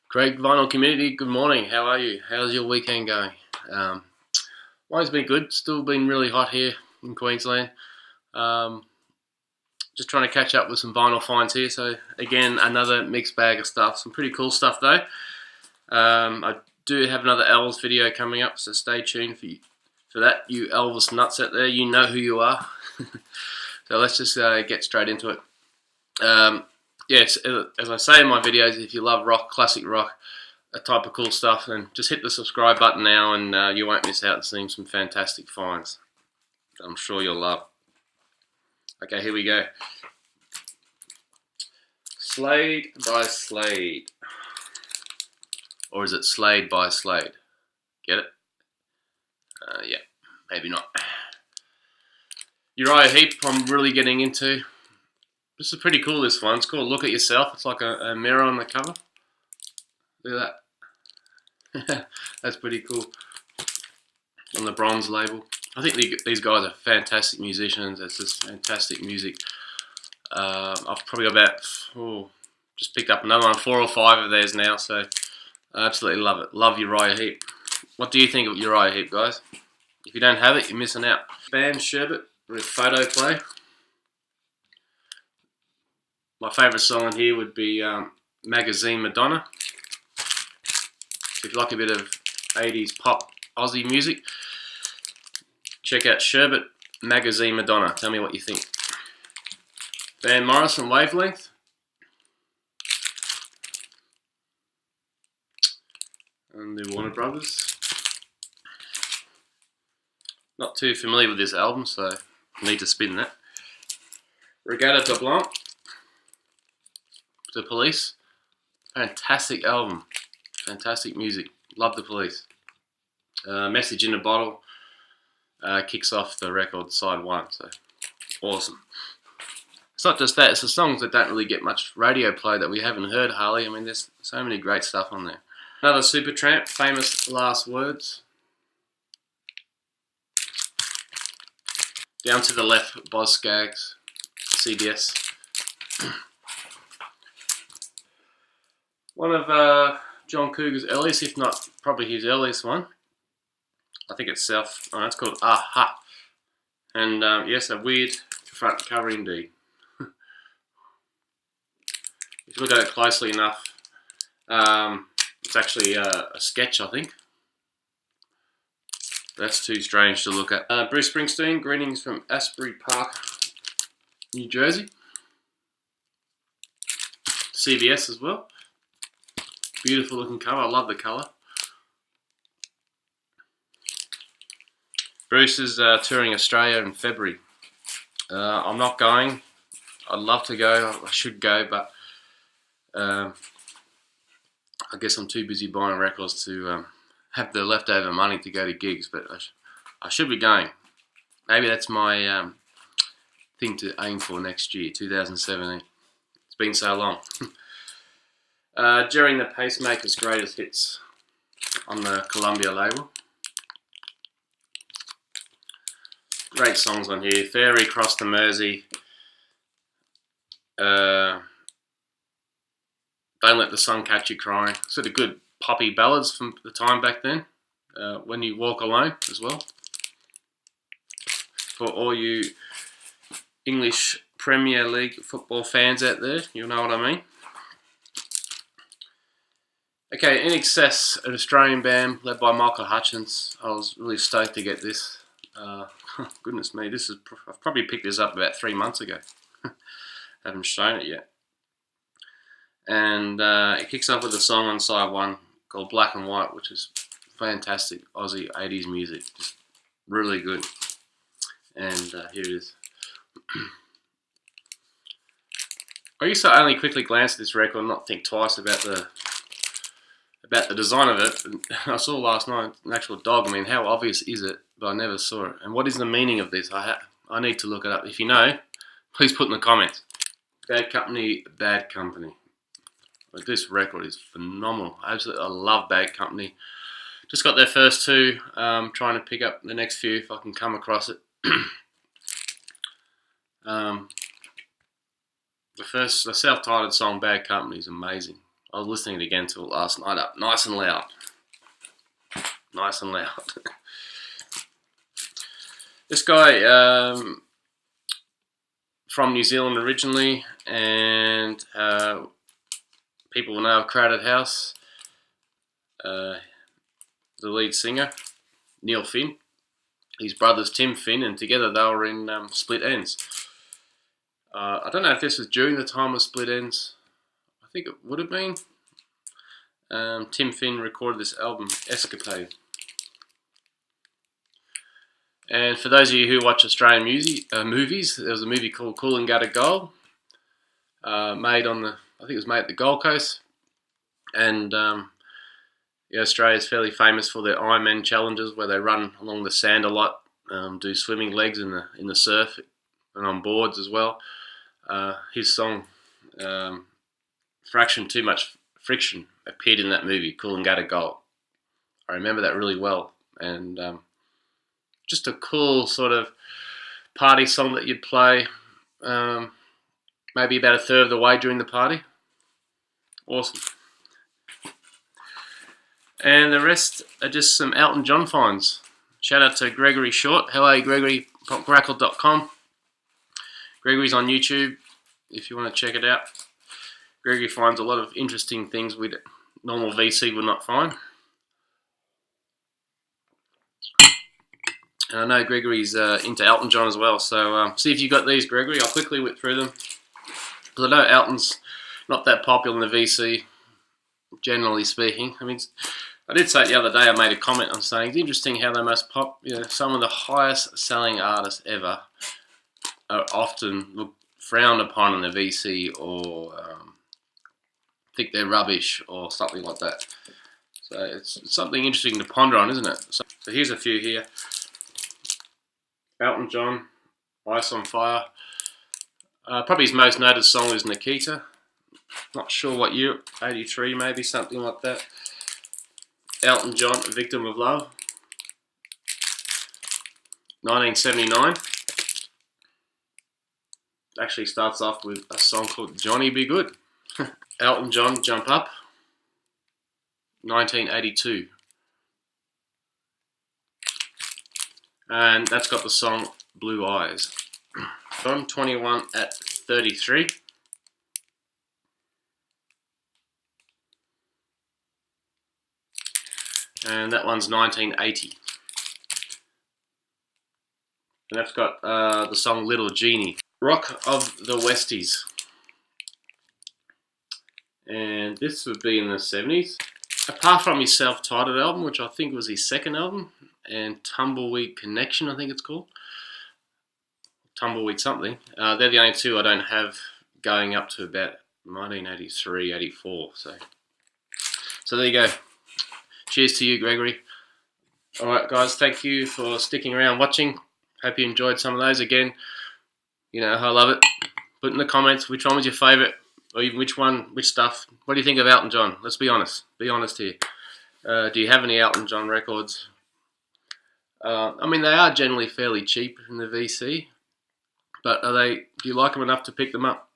Great vinyl community, good morning. How are you? How's your weekend going? Um, Mine's been good. Still been really hot here in Queensland. Um, just trying to catch up with some vinyl finds here. So again, another mixed bag of stuff. Some pretty cool stuff though. I do have another Elvis video coming up, so stay tuned for that. You Elvis nuts out there, you know who you are. So let's just get straight into it. Yes, as I say in my videos, if you love rock, classic rock, that type of cool stuff, then just hit the subscribe button now and you won't miss out on seeing some fantastic finds that I'm sure you'll love. Okay, here we go. Slade by Slade. Or is it Slade by Slade? Get it? Yeah, maybe not. Uriah Heep, I'm really getting into. This is pretty cool, this one. It's called Look at Yourself. It's like a mirror on the cover. Look at that. That's pretty cool. On the bronze label. I think these guys are fantastic musicians. It's just fantastic music. I've probably got about, just picked up another one, 4 or 5 of theirs now, so I absolutely love it. Love Uriah Heep. What do you think of Uriah Heep, guys? If you don't have it, you're missing out. Band Sherbet with Photo Play. My favourite song on here would be Magazine Madonna. If you like a bit of 80s pop Aussie music, check out Sherbet, Magazine Madonna. Tell me what you think. Van Morrison, Wavelength. And the Warner Brothers. Not too familiar with this album, so I need to spin that. Regatta de Blanc. The Police. Fantastic album. Fantastic music. Love the Police. Message in a Bottle kicks off the record, side 1. So awesome. It's not just that, it's the songs that don't really get much radio play that we haven't heard, Harley. I mean, there's so many great stuff on there. Another Supertramp, Famous Last Words. Down to the Left, Boz Scaggs, CBS. One of John Cougar's earliest, if not probably his earliest one. I think it's it's called Aha. And yes, a weird front cover indeed. If you look at it closely enough, it's actually a sketch, I think. That's too strange to look at. Bruce Springsteen, Greetings from Asbury Park, New Jersey. CBS as well. Beautiful looking cover. I love the colour. Bruce is touring Australia in February. I'm not going. I'd love to go. I should go, but I guess I'm too busy buying records to have the leftover money to go to gigs. But I should be going. Maybe that's my thing to aim for next year, 2017. It's been so long. During the Pacemaker's Greatest Hits on the Columbia label. Great songs on here. Ferry Cross the Mersey. Don't Let the Sun Catch You Crying. Sort of good poppy ballads from the time back then. When You Walk Alone as well. For all you English Premier League football fans out there, you'll know what I mean. Okay, InXS, an Australian band led by Michael Hutchence. I was really stoked to get this. Goodness me, I've probably picked this up about 3 months ago. Haven't shown it yet. And it kicks off with a song on side 1 called Black and White, which is fantastic Aussie 80s music. Just really good. And here it is. I used to only quickly glance at this record and not think twice about the design of it. I saw last night an actual dog. I mean, how obvious is it? But I never saw it. And what is the meaning of this? I need to look it up. If you know, please put in the comments. Bad Company, Bad Company. But this record is phenomenal. Absolutely, I love Bad Company. Just got their first 2. Trying to pick up the next few if I can come across it. The self-titled song Bad Company is amazing. I was listening again till last night up, nice and loud. Nice and loud. This guy, from New Zealand originally, and people will know Crowded House. The lead singer, Neil Finn, his brother's Tim Finn, and together they were in Split Enz. I don't know if this was during the time of Split Enz. I think it would have been. Tim Finn recorded this album, Escapade. And for those of you who watch Australian movies, there was a movie called Coolangatta Gold, made on I think it was made at the Gold Coast. And Australia is fairly famous for their Ironman challenges, where they run along the sand a lot, do swimming legs in the surf and on boards as well. His song, Fraction Too Much Friction, appeared in that movie, Coolangatta Gold. I remember that really well, and just a cool sort of party song that you'd play maybe about a third of the way during the party. Awesome. And the rest are just some Elton John finds. Shout out to Gregory Short. Hello, Gregory, popgrackle.com. Gregory's on YouTube if you want to check it out. Gregory finds a lot of interesting things we normal VC would not find. And I know Gregory's into Elton John as well, so see if you got these, Gregory. I'll quickly whip through them, because I know Elton's not that popular in the VC, generally speaking. I mean, I did say it the other day, I made a comment on saying it's interesting how the some of the highest selling artists ever are often frowned upon in the VC, or think they're rubbish or something like that. So it's something interesting to ponder on, isn't it? So here's a few here. Elton John, Ice on Fire. Probably his most noted song is Nikita. Not sure what year, 83 maybe, something like that. Elton John, Victim of Love. 1979. Actually starts off with a song called Johnny Be Good. Elton John, Jump Up. 1982. And that's got the song Blue Eyes. John 21 at 33. And that one's 1980. And that's got the song Little Genie. Rock of the Westies. And this would be in the 70s. Apart from his self-titled album, which I think was his second album, and Tumbleweed Connection, I think it's called. Tumbleweed something. They're the only two I don't have going up to about 1983, 84. So there you go. Cheers to you, Gregory. Alright guys, thank you for sticking around watching. Hope you enjoyed some of those. Again, you know I love it. Put in the comments which one was your favourite, or even which stuff. What do you think of Elton John? Let's be honest. Be honest here. Do you have any Elton John records? I mean, they are generally fairly cheap in the VC, but do you like them enough to pick them up?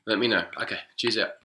Let me know. Okay, cheers out.